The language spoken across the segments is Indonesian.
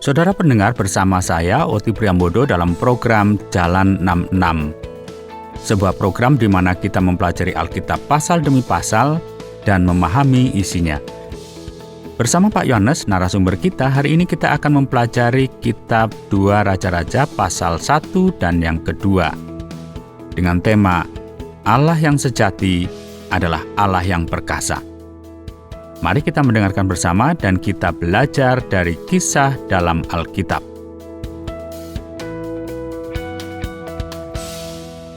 Saudara pendengar, bersama saya Oti Priambodo dalam program Jalan 66. Sebuah program di mana kita mempelajari Alkitab pasal demi pasal dan memahami isinya. Bersama Pak Yohanes, narasumber kita, hari ini kita akan mempelajari kitab 2 Raja-Raja pasal 1 dan yang kedua. Dengan tema, Allah yang sejati adalah Allah yang perkasa. Mari kita mendengarkan bersama dan kita belajar dari kisah dalam Alkitab.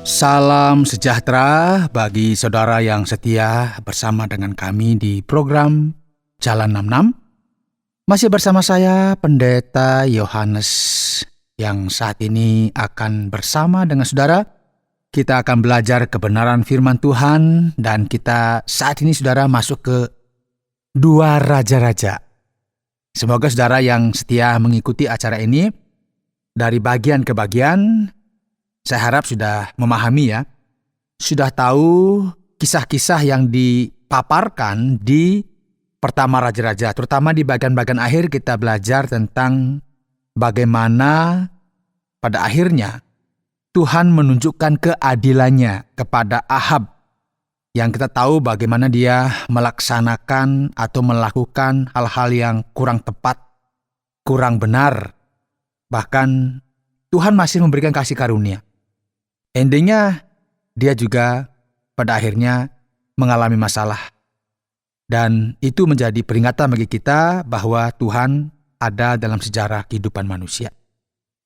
Salam sejahtera bagi saudara yang setia bersama dengan kami di program Jalan 66. Masih bersama saya, Pendeta Yohanes, yang saat ini akan bersama dengan saudara. Kita akan belajar kebenaran firman Tuhan dan kita saat ini saudara masuk ke 2 Raja-Raja. Semoga saudara yang setia mengikuti acara ini dari bagian ke bagian, saya harap sudah memahami ya. Sudah tahu kisah-kisah yang dipaparkan di pertama Raja-Raja. Terutama di bagian-bagian akhir kita belajar tentang bagaimana pada akhirnya Tuhan menunjukkan keadilannya kepada Ahab, yang kita tahu bagaimana dia melaksanakan atau melakukan hal-hal yang kurang tepat, kurang benar. Bahkan Tuhan masih memberikan kasih karunia. Endingnya dia juga pada akhirnya mengalami masalah. Dan itu menjadi peringatan bagi kita bahwa Tuhan ada dalam sejarah kehidupan manusia.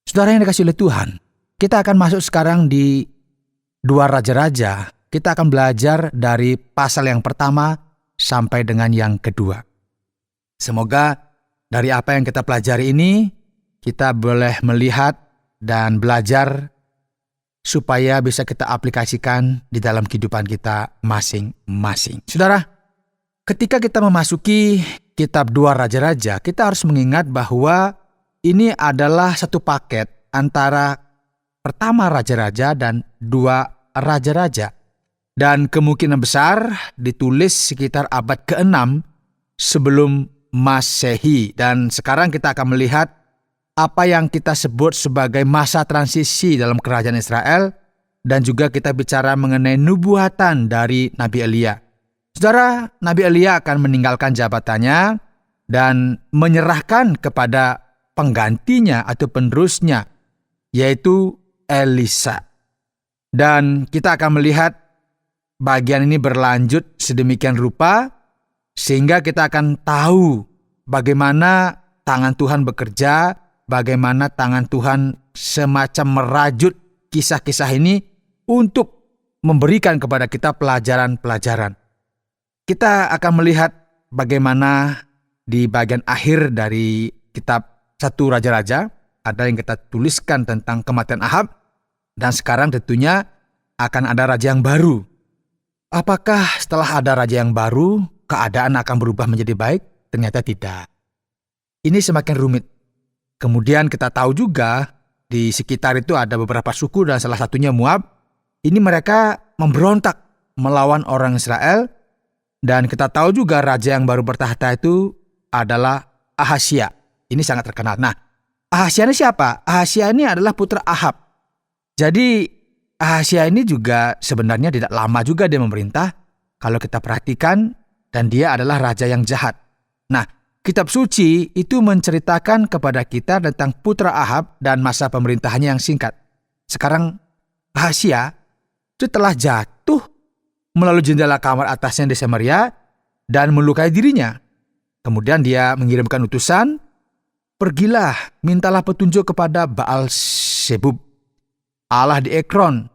Saudara yang dikasihi oleh Tuhan, kita akan masuk sekarang di 2 Raja-Raja. Kita akan belajar dari pasal yang pertama sampai dengan yang kedua. Semoga dari apa yang kita pelajari ini, kita boleh melihat dan belajar supaya bisa kita aplikasikan di dalam kehidupan kita masing-masing. Saudara, ketika kita memasuki kitab 2 Raja-Raja, kita harus mengingat bahwa ini adalah satu paket antara pertama Raja-Raja dan 2 Raja-Raja. Dan kemungkinan besar ditulis sekitar abad ke-6 sebelum Masehi. Dan sekarang kita akan melihat apa yang kita sebut sebagai masa transisi dalam kerajaan Israel. Dan juga kita bicara mengenai nubuatan dari Nabi Elia. Saudara, Nabi Elia akan meninggalkan jabatannya dan menyerahkan kepada penggantinya atau penerusnya, yaitu Elisa. Dan kita akan melihat bagian ini berlanjut sedemikian rupa sehingga kita akan tahu bagaimana tangan Tuhan bekerja, bagaimana tangan Tuhan semacam merajut kisah-kisah ini untuk memberikan kepada kita pelajaran-pelajaran. Kita akan melihat bagaimana di bagian akhir dari kitab 1 Raja-Raja ada yang kita tuliskan tentang kematian Ahab, dan sekarang tentunya akan ada raja yang baru. Apakah setelah ada raja yang baru, keadaan akan berubah menjadi baik? Ternyata tidak. Ini semakin rumit. Kemudian kita tahu juga di sekitar itu ada beberapa suku dan salah satunya Moab. Ini mereka memberontak melawan orang Israel. Dan kita tahu juga raja yang baru bertahta itu adalah Ahazia. Ini sangat terkenal. Nah, Ahazia ini siapa? Ahazia ini adalah putra Ahab. Jadi Ahazia ini juga sebenarnya tidak lama juga dia memerintah kalau kita perhatikan, dan dia adalah raja yang jahat. Nah, kitab suci itu menceritakan kepada kita tentang putra Ahab dan masa pemerintahannya yang singkat. Sekarang Ahazia itu telah jatuh melalui jendela kamar atasnya di Samaria dan melukai dirinya. Kemudian dia mengirimkan utusan, "Pergilah, mintalah petunjuk kepada Baal Zebub, Allah di Ekron.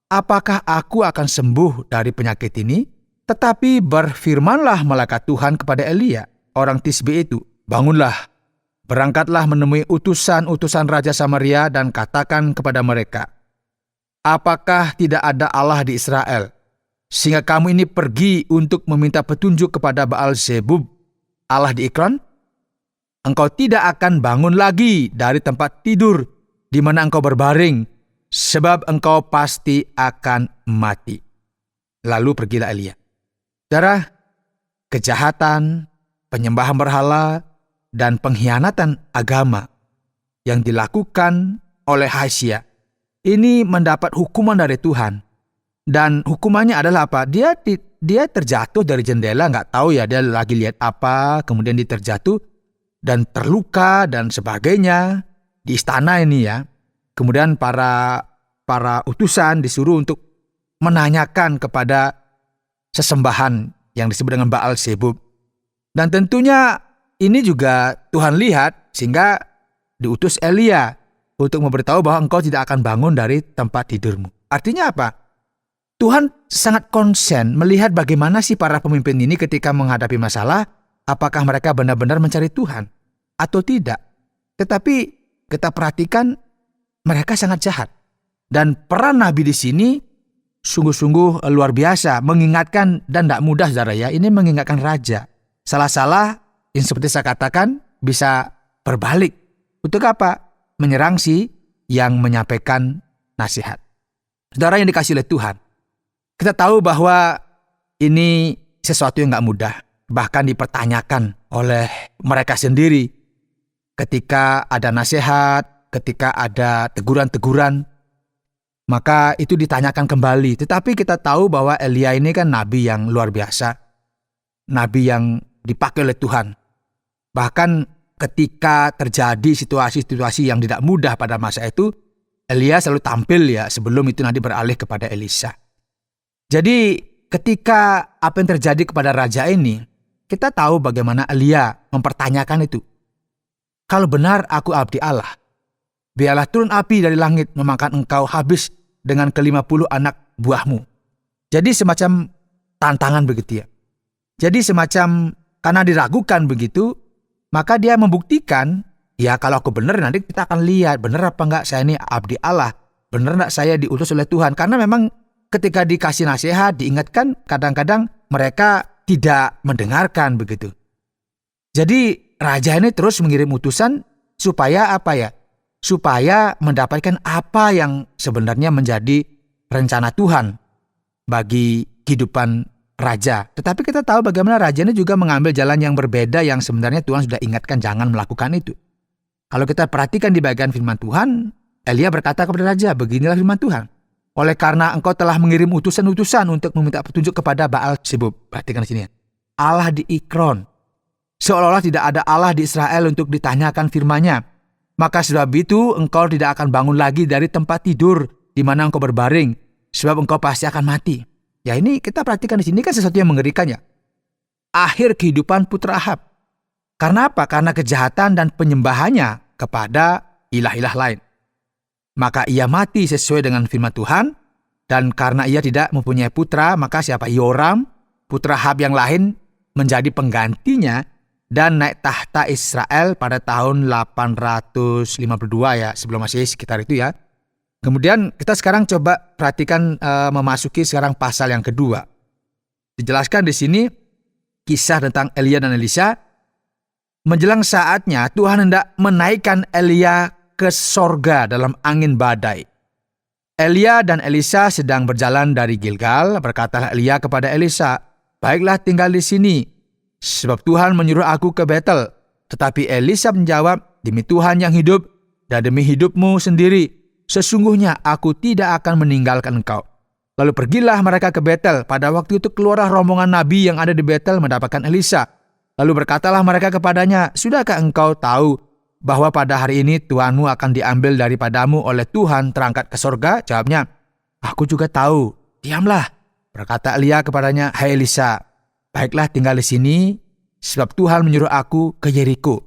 Apakah aku akan sembuh dari penyakit ini?" Tetapi berfirmanlah malaikat Tuhan kepada Elia, orang Tisbe itu, "Bangunlah, berangkatlah menemui utusan-utusan Raja Samaria dan katakan kepada mereka, apakah tidak ada Allah di Israel, sehingga kamu ini pergi untuk meminta petunjuk kepada Baal Zebub, Allah di Ekron? Engkau tidak akan bangun lagi dari tempat tidur di mana engkau berbaring, sebab engkau pasti akan mati." Lalu pergilah Elia. Saudara, kejahatan, penyembahan berhala, dan pengkhianatan agama yang dilakukan oleh Hasia ini mendapat hukuman dari Tuhan. Dan hukumannya adalah apa? Dia terjatuh dari jendela, nggak tahu ya dia lagi lihat apa, kemudian dia terjatuh dan terluka dan sebagainya di istana ini ya. Kemudian para utusan disuruh untuk menanyakan kepada sesembahan yang disebut dengan Baal Zebub. Dan tentunya ini juga Tuhan lihat sehingga diutus Elia untuk memberitahu bahwa engkau tidak akan bangun dari tempat tidurmu. Artinya apa? Tuhan sangat konsen melihat bagaimana sih para pemimpin ini ketika menghadapi masalah, apakah mereka benar-benar mencari Tuhan atau tidak. Tetapi kita perhatikan mereka sangat jahat. Dan peran Nabi di sini sungguh-sungguh luar biasa, mengingatkan dan tidak mudah saudara ya, ini mengingatkan raja. Salah-salah yang seperti saya katakan bisa berbalik. Untuk apa? Menyerang si yang menyampaikan nasihat. Saudara yang dikasihi oleh Tuhan, kita tahu bahwa ini sesuatu yang gak mudah. Bahkan dipertanyakan oleh mereka sendiri. Ketika ada nasihat, ketika ada teguran-teguran, maka itu ditanyakan kembali. Tetapi kita tahu bahwa Elia ini kan nabi yang luar biasa. Nabi yang dipakai oleh Tuhan. Bahkan ketika terjadi situasi-situasi yang tidak mudah pada masa itu, Elia selalu tampil ya, sebelum itu nanti beralih kepada Elisa. Jadi ketika apa yang terjadi kepada raja ini, kita tahu bagaimana Elia mempertanyakan itu. Kalau benar aku abdi Allah, biarlah turun api dari langit memakan engkau habis dengan ke-50 anak buahmu. Jadi semacam tantangan begitu ya. Jadi semacam karena diragukan begitu, maka dia membuktikan, ya kalau aku benar nanti kita akan lihat benar apa enggak saya ini abdi Allah, benar enggak saya diutus oleh Tuhan. Karena memang ketika dikasih nasihat, diingatkan, kadang-kadang mereka tidak mendengarkan begitu. Jadi raja ini terus mengirim utusan supaya apa ya? Supaya mendapatkan apa yang sebenarnya menjadi rencana Tuhan bagi kehidupan raja. Tetapi kita tahu bagaimana raja ini juga mengambil jalan yang berbeda yang sebenarnya Tuhan sudah ingatkan jangan melakukan itu. Kalau kita perhatikan di bagian firman Tuhan, Elia berkata kepada raja, beginilah firman Tuhan. Oleh karena engkau telah mengirim utusan-utusan untuk meminta petunjuk kepada Baal Zebub. Perhatikan di sini ya. Allah di Ikron. Seolah-olah tidak ada Allah di Israel untuk ditanyakan firman-Nya. Maka sebab itu engkau tidak akan bangun lagi dari tempat tidur di mana engkau berbaring. Sebab engkau pasti akan mati. Ya ini kita perhatikan di sini kan sesuatu yang mengerikan ya. Akhir kehidupan putra Ahab. Karena apa? Karena kejahatan dan penyembahannya kepada ilah-ilah lain. Maka ia mati sesuai dengan firman Tuhan. Dan karena ia tidak mempunyai putra, maka siapa? Yoram, putra Ahab yang lain menjadi penggantinya dan naik tahta Israel pada tahun 852 ya, sebelum Masehi sekitar itu ya. Kemudian kita sekarang coba perhatikan memasuki sekarang pasal yang kedua. Dijelaskan di sini kisah tentang Elia dan Elisa. Menjelang saatnya Tuhan hendak menaikkan Elia ke sorga dalam angin badai. Elia dan Elisa sedang berjalan dari Gilgal. Berkatalah Elia kepada Elisa, baiklah tinggal di sini, sebab Tuhan menyuruh aku ke Betel. Tetapi Elisa menjawab, demi Tuhan yang hidup dan demi hidupmu sendiri, sesungguhnya aku tidak akan meninggalkan engkau. Lalu pergilah mereka ke Betel. Pada waktu itu keluarlah rombongan nabi yang ada di Betel mendapatkan Elisa. Lalu berkatalah mereka kepadanya, sudahkah engkau tahu bahwa pada hari ini Tuhanmu akan diambil daripadamu oleh Tuhan terangkat ke sorga? Jawabnya, aku juga tahu. Diamlah. Berkata Elia kepadanya, hai Elisa, baiklah tinggal di sini, sebab Tuhan menyuruh aku ke Yeriko.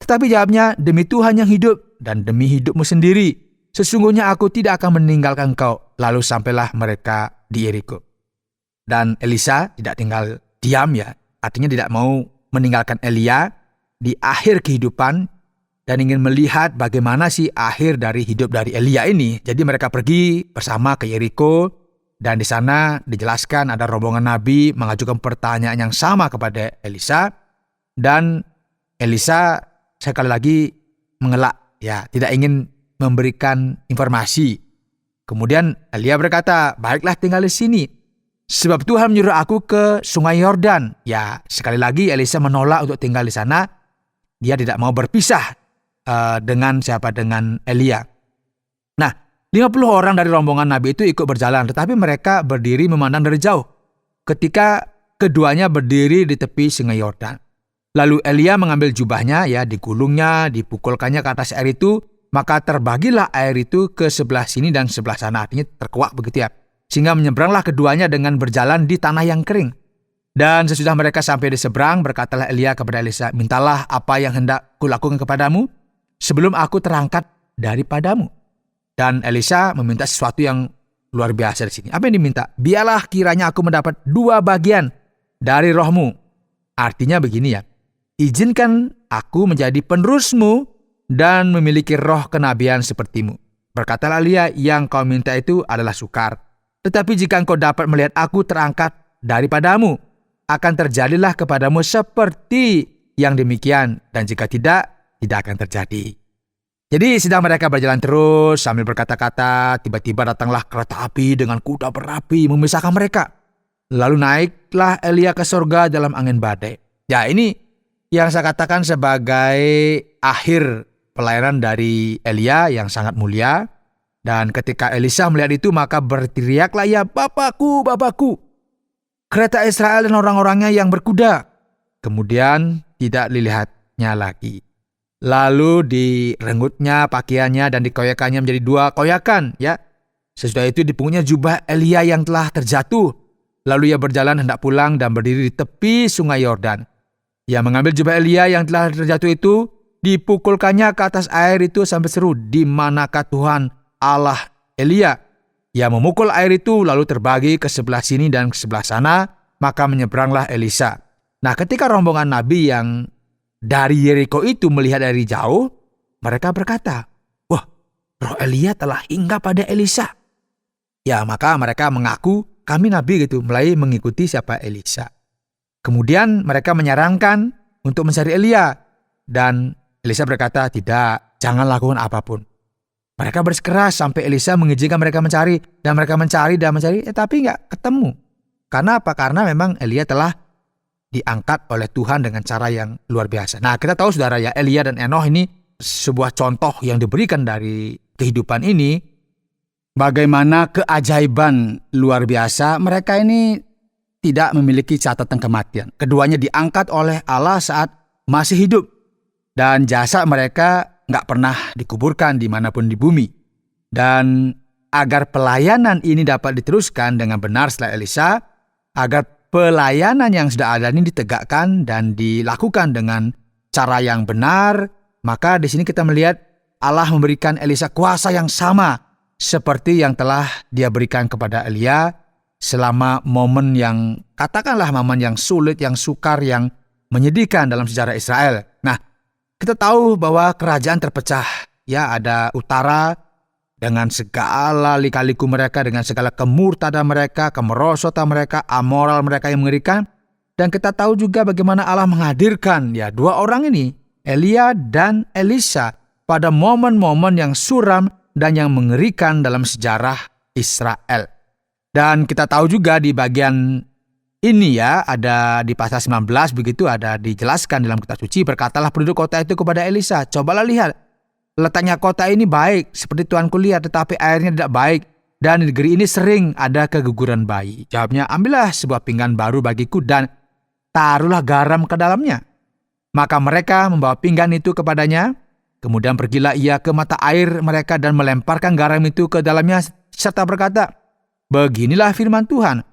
Tetapi jawabnya, demi Tuhan yang hidup dan demi hidupmu sendiri, sesungguhnya aku tidak akan meninggalkan engkau. Lalu sampailah mereka di Yeriko. Dan Elisa tidak tinggal diam ya, artinya tidak mau meninggalkan Elia di akhir kehidupan dan ingin melihat bagaimana sih akhir dari hidup dari Elia ini. Jadi mereka pergi bersama ke Yeriko dan di sana dijelaskan ada rombongan nabi mengajukan pertanyaan yang sama kepada Elisa dan Elisa sekali lagi mengelak ya, tidak ingin memberikan informasi. Kemudian Elia berkata, baiklah tinggal di sini, sebab Tuhan menyuruh aku ke sungai Yordan. Ya, sekali lagi Elisa menolak untuk tinggal di sana. Dia tidak mau berpisah dengan siapa? Dengan Elia. Nah, 50 orang dari rombongan Nabi itu ikut berjalan, tetapi mereka berdiri memandang dari jauh ketika keduanya berdiri di tepi sungai Yordan. Lalu Elia mengambil jubahnya, digulungnya, dipukulkannya ke atas air itu, maka terbagilah air itu ke sebelah sini dan sebelah sana. Artinya terkuak begitu ya. Sehingga menyeberanglah keduanya dengan berjalan di tanah yang kering. Dan sesudah mereka sampai di seberang, berkatalah Elia kepada Elisa, "Mintalah apa yang hendak kulakukan kepadamu sebelum aku terangkat daripadamu." Dan Elisa meminta sesuatu yang luar biasa di sini. Apa yang diminta? "Biarlah kiranya aku mendapat 2 bagian dari rohmu." Artinya begini ya, "Izinkan aku menjadi penerusmu dan memiliki roh kenabian sepertimu." Berkatalah Elia, "Yang kau minta itu adalah sukar. Tetapi jika engkau dapat melihat aku terangkat daripadamu, akan terjadilah kepadamu seperti yang demikian. Dan jika tidak akan terjadi." Jadi sedang mereka berjalan terus sambil berkata-kata, tiba-tiba datanglah kereta api dengan kuda berapi memisahkan mereka. Lalu naiklah Elia ke surga dalam angin badai. Ya, ini yang saya katakan sebagai akhir pelayanan dari Elia yang sangat mulia. Dan ketika Elisa melihat itu, maka berteriaklah ia, "Bapakku, Bapakku, kereta Israel dan orang-orangnya yang berkuda." Kemudian tidak dilihatnya lagi. Lalu direnggutnya pakaiannya dan dikoyakannya menjadi 2 koyakan. Sesudah itu dipungutnya jubah Elia yang telah terjatuh. Lalu ia berjalan hendak pulang dan berdiri di tepi sungai Yordan. Ia mengambil jubah Elia yang telah terjatuh itu, dipukulkannya ke atas air itu sampai seru, "Di manakah Tuhan Allah Elia?" Ia memukul air itu lalu terbagi ke sebelah sini dan ke sebelah sana, maka menyeberanglah Elisa. Nah, ketika rombongan Nabi yang dari Yeriko itu melihat dari jauh, mereka berkata, "Wah, roh Elia telah hinggap pada Elisa." Ya, maka mereka mengaku, "Kami Nabi," gitu, mulai mengikuti siapa? Elisa. Kemudian mereka menyarankan untuk mencari Elia. Dan Elisa berkata, "Tidak, jangan lakukan apapun." Mereka bersikeras sampai Elisa mengizinkan mereka mencari. Dan mereka mencari, tapi nggak ketemu. Karena apa? Karena memang Elia telah diangkat oleh Tuhan dengan cara yang luar biasa. Nah, kita tahu saudara ya, Elia dan Enoh ini sebuah contoh yang diberikan dari kehidupan ini. Bagaimana keajaiban luar biasa, mereka ini tidak memiliki catatan kematian. Keduanya diangkat oleh Allah saat masih hidup. Dan jasa mereka nggak pernah dikuburkan dimanapun di bumi. Dan agar pelayanan ini dapat diteruskan dengan benar setelah Elisa, agar pelayanan yang sudah ada ini ditegakkan dan dilakukan dengan cara yang benar, maka di sini kita melihat Allah memberikan Elisa kuasa yang sama seperti yang telah Dia berikan kepada Elia selama momen yang katakanlah momen yang sulit, yang sukar, yang menyedihkan dalam sejarah Israel. Nah, kita tahu bahwa kerajaan terpecah. Ada utara dengan segala lika-liku mereka, dengan segala kemurtadan mereka, kemerosotan mereka, amoral mereka yang mengerikan. Dan kita tahu juga bagaimana Allah menghadirkan 2 orang ini, Elia dan Elisa, pada momen-momen yang suram dan yang mengerikan dalam sejarah Israel. Dan kita tahu juga di bagian ini ada di pasal 19 begitu, ada dijelaskan dalam kitab suci, "Berkatalah penduduk kota itu kepada Elisa, cobalah lihat, letaknya kota ini baik seperti Tuanku lihat, tetapi airnya tidak baik, dan di negeri ini sering ada keguguran bayi." Jawabnya, "Ambillah sebuah pinggan baru bagiku dan taruhlah garam ke dalamnya." Maka mereka membawa pinggan itu kepadanya. Kemudian pergilah ia ke mata air mereka dan melemparkan garam itu ke dalamnya serta berkata, "Beginilah firman Tuhan,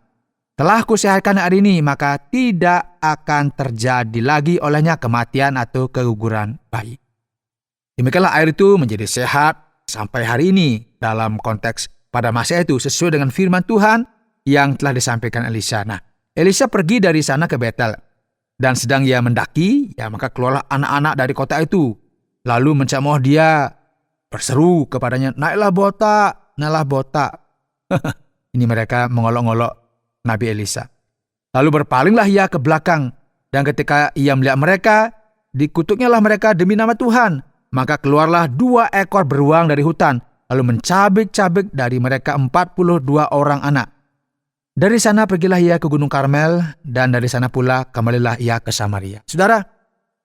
telah kusehatkan hari ini, maka tidak akan terjadi lagi olehnya kematian atau keguguran bayi." Demikianlah air itu menjadi sehat sampai hari ini dalam konteks pada masa itu sesuai dengan firman Tuhan yang telah disampaikan Elisa. Nah, Elisa pergi dari sana ke Betel dan sedang ia mendaki, maka keluarlah anak-anak dari kota itu. Lalu mencamoh dia, berseru kepadanya, naiklah botak. Ini mereka mengolok-olok Nabi Elisa. Lalu berpalinglah ia ke belakang, dan ketika ia melihat mereka, dikutuknyalah mereka demi nama Tuhan. Maka keluarlah 2 ekor beruang dari hutan, lalu mencabik-cabik dari mereka 42 orang anak. Dari sana pergilah ia ke Gunung Karmel, dan dari sana pula kembalilah ia ke Samaria. Saudara,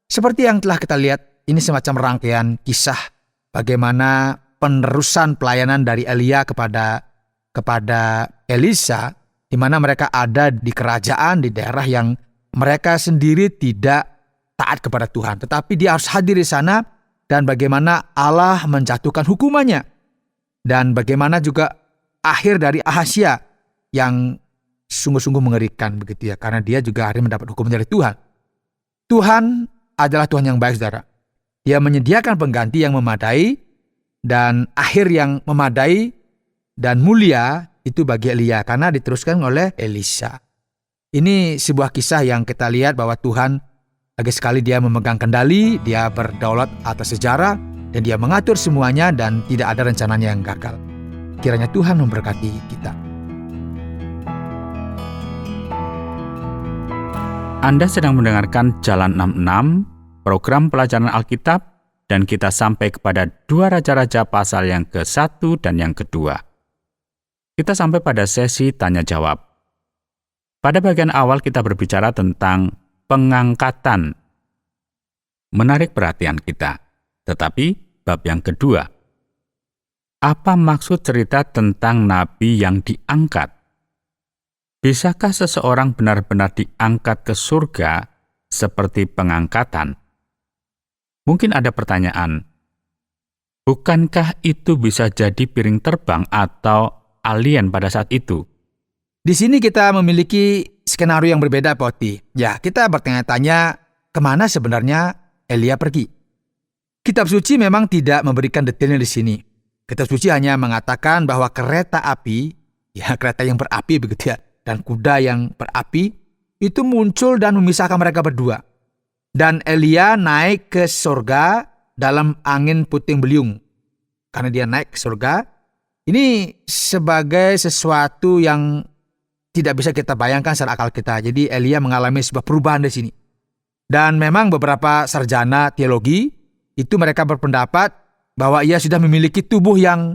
seperti yang telah kita lihat ini semacam rangkaian kisah bagaimana penerusan pelayanan dari Elia kepada Elisa, di mana mereka ada di kerajaan, di daerah yang mereka sendiri tidak taat kepada Tuhan. Tetapi dia harus hadir di sana, dan bagaimana Allah menjatuhkan hukumannya. Dan bagaimana juga akhir dari Ahazia yang sungguh-sungguh mengerikan begitu ya, karena dia juga hari mendapat hukuman dari Tuhan. Tuhan adalah Tuhan yang baik, saudara. Dia menyediakan pengganti yang memadai, dan akhir yang memadai dan mulia itu bagi Elia karena diteruskan oleh Elisa. Ini sebuah kisah yang kita lihat bahwa Tuhan lagi sekali dia memegang kendali, dia berdaulat atas sejarah, dan dia mengatur semuanya dan tidak ada rencananya yang gagal. Kiranya Tuhan memberkati kita. Anda sedang mendengarkan Jalan 66, program pelajaran Alkitab, dan kita sampai kepada 2 Raja-Raja pasal yang ke-1 dan yang kedua. Kita sampai pada sesi tanya-jawab. Pada bagian awal kita berbicara tentang pengangkatan. Menarik perhatian kita. Tetapi bab yang kedua. Apa maksud cerita tentang nabi yang diangkat? Bisakah seseorang benar-benar diangkat ke surga seperti pengangkatan? Mungkin ada pertanyaan, bukankah itu bisa jadi piring terbang atau alien pada saat itu? Di sini kita memiliki skenario yang berbeda, Pak Oti. Ya, kita bertanya-tanya kemana sebenarnya Elia pergi. Kitab suci memang tidak memberikan detailnya di sini. Kitab suci hanya mengatakan bahwa kereta api, ya kereta yang berapi begitu ya, dan kuda yang berapi, itu muncul dan memisahkan mereka berdua. Dan Elia naik ke surga dalam angin puting beliung. Karena dia naik ke surga, ini sebagai sesuatu yang tidak bisa kita bayangkan secara akal kita. Jadi Elia mengalami sebuah perubahan di sini. Dan memang beberapa sarjana teologi, itu mereka berpendapat bahwa ia sudah memiliki tubuh yang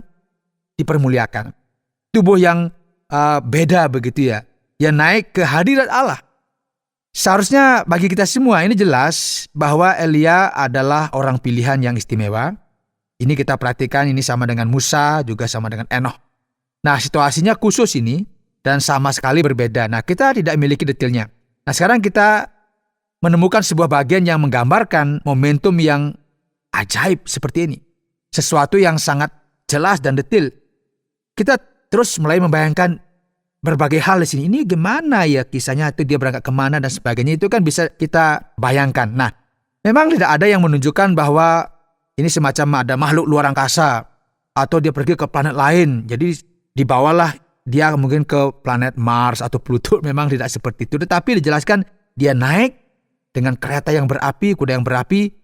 dipermuliakan. Tubuh yang beda begitu ya. Ia naik ke hadirat Allah. Seharusnya bagi kita semua ini jelas bahwa Elia adalah orang pilihan yang istimewa. Ini kita perhatikan, ini sama dengan Musa, juga sama dengan Enoch. Nah, situasinya khusus ini dan sama sekali berbeda. Nah, kita tidak memiliki detailnya. Nah, sekarang kita menemukan sebuah bagian yang menggambarkan momentum yang ajaib seperti ini. Sesuatu yang sangat jelas dan detail. Kita terus mulai membayangkan berbagai hal di sini. Ini gimana ya kisahnya, itu dia berangkat kemana dan sebagainya. Itu kan bisa kita bayangkan. Nah, memang tidak ada yang menunjukkan bahwa ini semacam ada makhluk luar angkasa atau dia pergi ke planet lain. Jadi dibawalah dia mungkin ke planet Mars atau Pluto. Memang tidak seperti itu. Tetapi dijelaskan dia naik dengan kereta yang berapi, kuda yang berapi.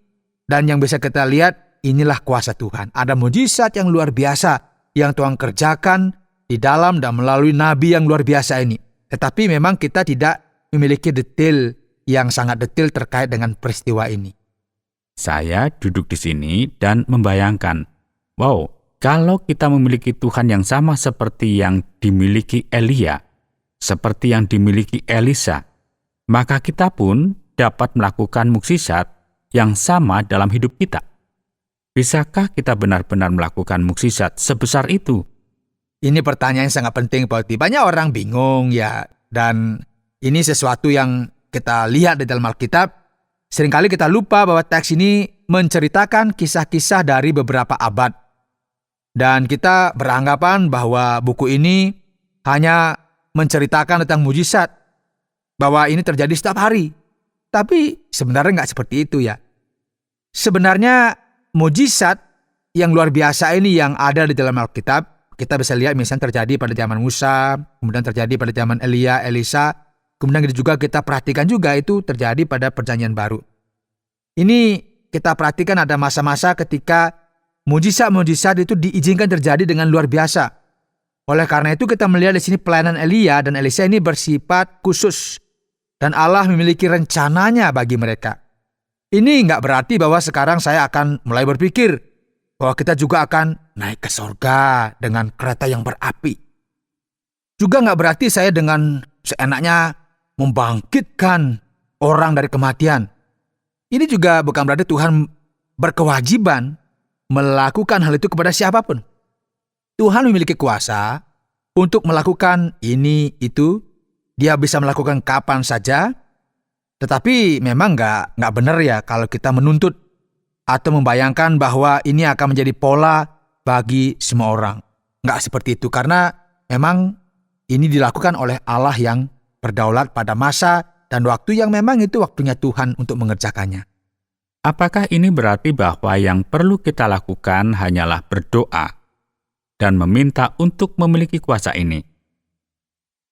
Dan yang bisa kita lihat, inilah kuasa Tuhan. Ada mujizat yang luar biasa yang Tuhan kerjakan di dalam dan melalui nabi yang luar biasa ini. Tetapi memang kita tidak memiliki detail yang sangat detail terkait dengan peristiwa ini. Saya duduk di sini dan membayangkan, wow, kalau kita memiliki Tuhan yang sama seperti yang dimiliki Elia, seperti yang dimiliki Elisa, maka kita pun dapat melakukan mukjizat yang sama dalam hidup kita. Bisakah kita benar-benar melakukan mukjizat sebesar itu? Ini pertanyaan yang sangat penting, Pak Oti. Banyak orang bingung ya, dan ini sesuatu yang kita lihat di dalam Alkitab. Seringkali kita lupa bahwa teks ini menceritakan kisah-kisah dari beberapa abad. Dan kita beranggapan bahwa buku ini hanya menceritakan tentang mujizat, bahwa ini terjadi setiap hari. Tapi sebenarnya nggak seperti itu ya. Sebenarnya mujizat yang luar biasa ini yang ada di dalam Alkitab, kita bisa lihat misalnya terjadi pada zaman Musa, kemudian terjadi pada zaman Elia, Elisa, kemudian juga kita perhatikan juga itu terjadi pada perjanjian baru. Ini kita perhatikan ada masa-masa ketika mujizat-mujizat itu diizinkan terjadi dengan luar biasa. Oleh karena itu kita melihat di sini pelayanan Elia dan Elisa ini bersifat khusus. Dan Allah memiliki rencananya bagi mereka. Ini nggak berarti bahwa sekarang saya akan mulai berpikir bahwa kita juga akan naik ke surga dengan kereta yang berapi. Juga nggak berarti saya dengan seenaknya membangkitkan orang dari kematian. Ini juga bukan berarti Tuhan berkewajiban melakukan hal itu kepada siapapun. Tuhan memiliki kuasa untuk melakukan ini, itu. Dia bisa melakukan kapan saja. Tetapi memang nggak benar ya kalau kita menuntut atau membayangkan bahwa ini akan menjadi pola bagi semua orang. Nggak seperti itu, karena memang ini dilakukan oleh Allah yang berdaulat pada masa dan waktu yang memang itu waktunya Tuhan untuk mengerjakannya. Apakah ini berarti bahwa yang perlu kita lakukan hanyalah berdoa dan meminta untuk memiliki kuasa ini?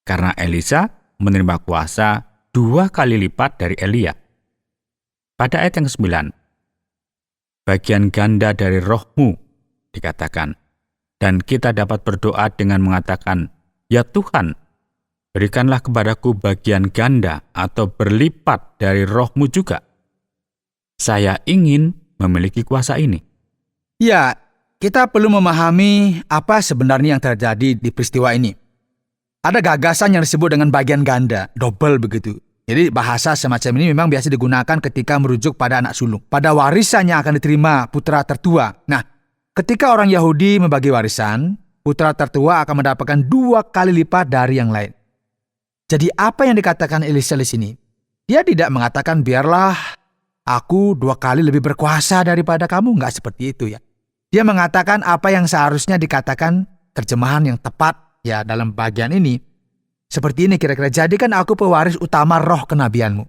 Karena Elisa menerima kuasa 2 kali lipat dari Elia. Pada ayat yang ke-9, bagian ganda dari rohmu, dikatakan, dan kita dapat berdoa dengan mengatakan, ya Tuhan, berikanlah kepadaku bagian ganda atau berlipat dari rohmu juga. Saya ingin memiliki kuasa ini. Ya, kita perlu memahami apa sebenarnya yang terjadi di peristiwa ini. Ada gagasan yang disebut dengan bagian ganda, double begitu. Jadi bahasa semacam ini memang biasa digunakan ketika merujuk pada anak sulung, pada warisan yang akan diterima putra tertua. Nah, ketika orang Yahudi membagi warisan, putra tertua akan mendapatkan 2 kali lipat dari yang lain. Jadi apa yang dikatakan Elisa di sini? Dia tidak mengatakan biarlah aku 2 kali lebih berkuasa daripada kamu, nggak seperti itu ya. Dia mengatakan apa yang seharusnya dikatakan, terjemahan yang tepat ya dalam bagian ini. Seperti ini kira-kira, jadikan aku pewaris utama roh kenabianmu.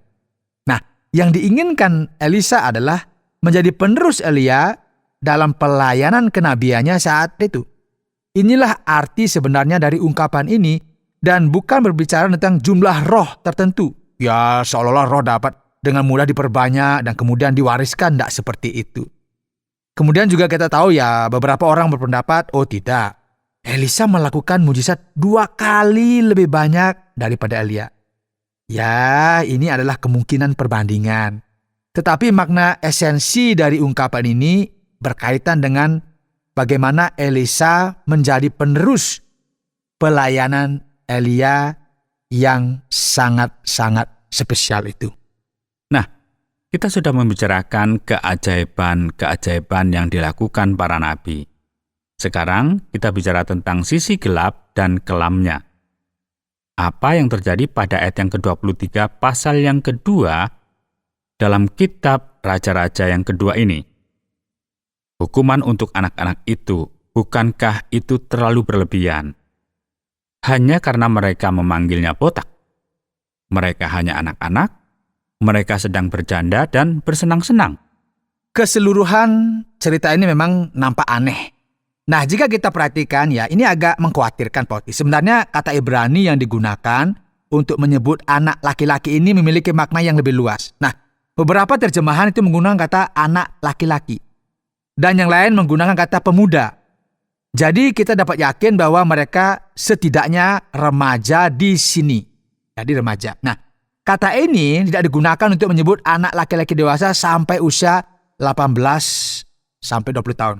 Nah, yang diinginkan Elisa adalah menjadi penerus Elia dalam pelayanan kenabiannya saat itu. Inilah arti sebenarnya dari ungkapan ini, dan bukan berbicara tentang jumlah roh tertentu. Ya, seolah-olah roh dapat dengan mudah diperbanyak dan kemudian diwariskan, tidak seperti itu. Kemudian juga kita tahu ya, beberapa orang berpendapat, oh tidak, Elisa melakukan mujizat 2 kali lebih banyak daripada Elia. Ya, ini adalah kemungkinan perbandingan. Tetapi makna esensi dari ungkapan ini berkaitan dengan bagaimana Elisa menjadi penerus pelayanan Elia yang sangat-sangat spesial itu. Nah, kita sudah membicarakan keajaiban-keajaiban yang dilakukan para nabi. Sekarang kita bicara tentang sisi gelap dan kelamnya. Apa yang terjadi pada ayat yang ke-23 pasal yang kedua dalam kitab Raja-Raja yang kedua ini? Hukuman untuk anak-anak itu, bukankah itu terlalu berlebihan? Hanya karena mereka memanggilnya botak. Mereka hanya anak-anak, mereka sedang berjanda dan bersenang-senang. Keseluruhan cerita ini memang nampak aneh. Nah, jika kita perhatikan ya, ini agak mengkhawatirkan, Pak. Sebenarnya kata Ibrani yang digunakan untuk menyebut anak laki-laki ini memiliki makna yang lebih luas. Nah, beberapa terjemahan itu menggunakan kata anak laki-laki. Dan yang lain menggunakan kata pemuda. Jadi kita dapat yakin bahwa mereka setidaknya remaja di sini. Jadi remaja. Nah, kata ini tidak digunakan untuk menyebut anak laki-laki dewasa sampai usia 18 sampai 20 tahun.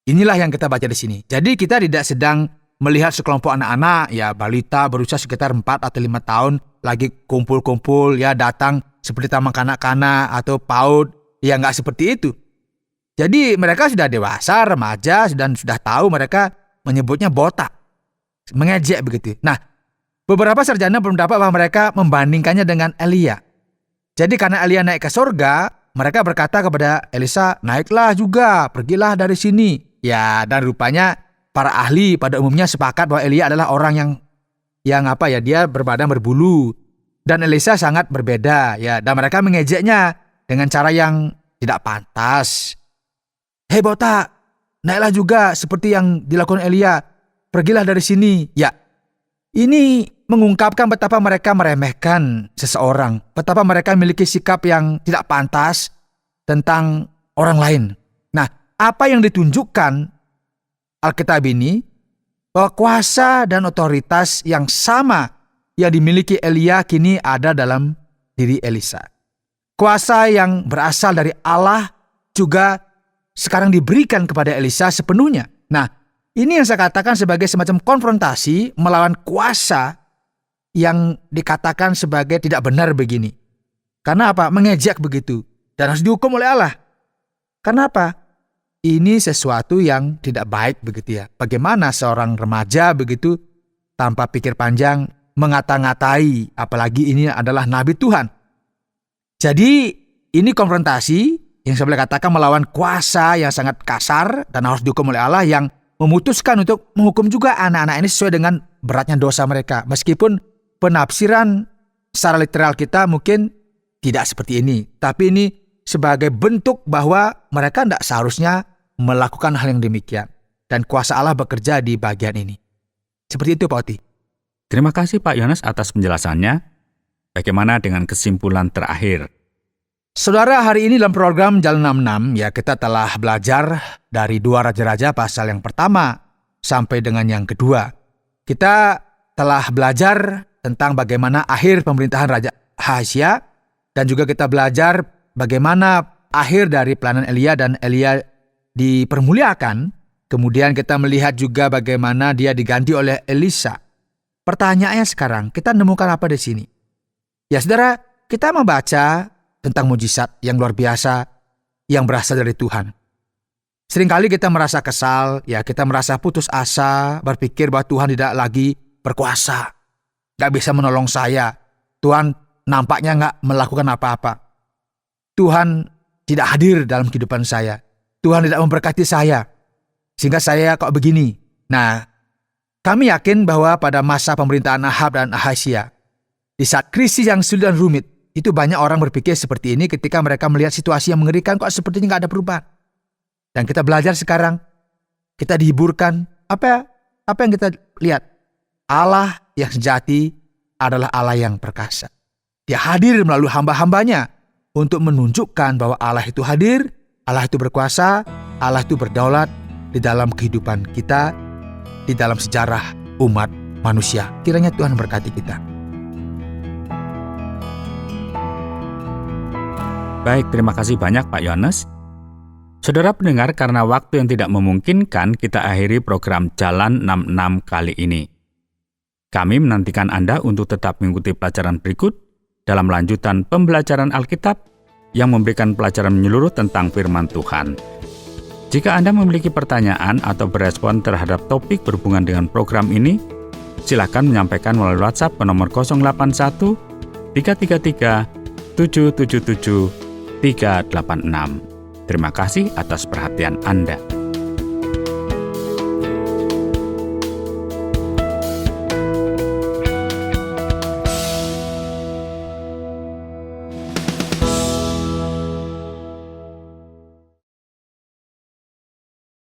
Inilah yang kita baca di sini. Jadi kita tidak sedang melihat sekelompok anak-anak, ya balita berusia sekitar 4 atau 5 tahun, lagi kumpul-kumpul, ya datang seperti taman kanak-kanak atau PAUD, ya nggak seperti itu. Jadi mereka sudah dewasa, remaja, dan sudah tahu mereka menyebutnya botak, mengejek begitu. Nah, beberapa sarjana berpendapat bahwa mereka membandingkannya dengan Elia. Jadi karena Elia naik ke surga, mereka berkata kepada Elisa, naiklah juga, pergilah dari sini. Ya, dan rupanya para ahli pada umumnya sepakat bahwa Elia adalah orang yang dia berbadan berbulu. Dan Elisa sangat berbeda, ya, dan mereka mengejeknya dengan cara yang tidak pantas. Hei botak, naiklah juga seperti yang dilakukan Elia, pergilah dari sini. Ya, ini mengungkapkan betapa mereka meremehkan seseorang, betapa mereka memiliki sikap yang tidak pantas tentang orang lain. Nah, apa yang ditunjukkan Alkitab ini, bahwa kuasa dan otoritas yang sama yang dimiliki Elia kini ada dalam diri Elisa. Kuasa yang berasal dari Allah juga sekarang diberikan kepada Elisa sepenuhnya. Nah, ini yang saya katakan sebagai semacam konfrontasi melawan kuasa yang dikatakan sebagai tidak benar begini. Karena apa? Mengejek begitu. Dan harus dihukum oleh Allah. Kenapa? Ini sesuatu yang tidak baik begitu ya. Bagaimana seorang remaja begitu tanpa pikir panjang mengata-ngatai, apalagi ini adalah nabi Tuhan. Jadi ini konfrontasi yang saya boleh katakan melawan kuasa yang sangat kasar dan harus dihukum oleh Allah yang memutuskan untuk menghukum juga anak-anak ini sesuai dengan beratnya dosa mereka. Meskipun penafsiran secara literal kita mungkin tidak seperti ini, tapi ini sebagai bentuk bahwa mereka tidak seharusnya melakukan hal yang demikian. Dan kuasa Allah bekerja di bagian ini. Seperti itu Pak Oti. Terima kasih Pak Yohanes atas penjelasannya. Bagaimana dengan kesimpulan terakhir? Saudara, hari ini dalam program Jalan 66 ya kita telah belajar dari 2 Raja-Raja pasal yang pertama sampai dengan yang kedua. Kita telah belajar tentang bagaimana akhir pemerintahan Raja Ahazia dan juga kita belajar bagaimana akhir dari pelayanan Elia dan Elia dipermuliakan. Kemudian kita melihat juga bagaimana dia diganti oleh Elisa. Pertanyaannya sekarang, kita menemukan apa di sini? Ya saudara, kita membaca tentang mujizat yang luar biasa yang berasal dari Tuhan. Seringkali kita merasa kesal, ya kita merasa putus asa, berpikir bahwa Tuhan tidak lagi berkuasa, gak bisa menolong saya. Tuhan nampaknya gak melakukan apa-apa. Tuhan tidak hadir dalam kehidupan saya. Tuhan tidak memberkati saya, sehingga saya kok begini. Nah, kami yakin bahwa pada masa pemerintahan Ahab dan Ahazia, di saat krisis yang sulit dan rumit, itu banyak orang berpikir seperti ini ketika mereka melihat situasi yang mengerikan, kok sepertinya gak ada perubahan. Dan kita belajar sekarang, kita dihiburkan. Apa yang kita lihat? Allah yang sejati adalah Allah yang perkasa. Dia hadir melalui hamba-hambanya untuk menunjukkan bahwa Allah itu hadir, Allah itu berkuasa, Allah itu berdaulat di dalam kehidupan kita, di dalam sejarah umat manusia. Kiranya Tuhan berkati kita. Baik, terima kasih banyak Pak Yohanes. Saudara pendengar, karena waktu yang tidak memungkinkan, kita akhiri program Jalan 66 kali ini. Kami menantikan Anda untuk tetap mengikuti pelajaran berikut dalam lanjutan pembelajaran Alkitab yang memberikan pelajaran menyeluruh tentang firman Tuhan. Jika Anda memiliki pertanyaan atau berespon terhadap topik berhubungan dengan program ini, silakan menyampaikan melalui WhatsApp ke nomor 081 333 777 386. Terima kasih atas perhatian Anda.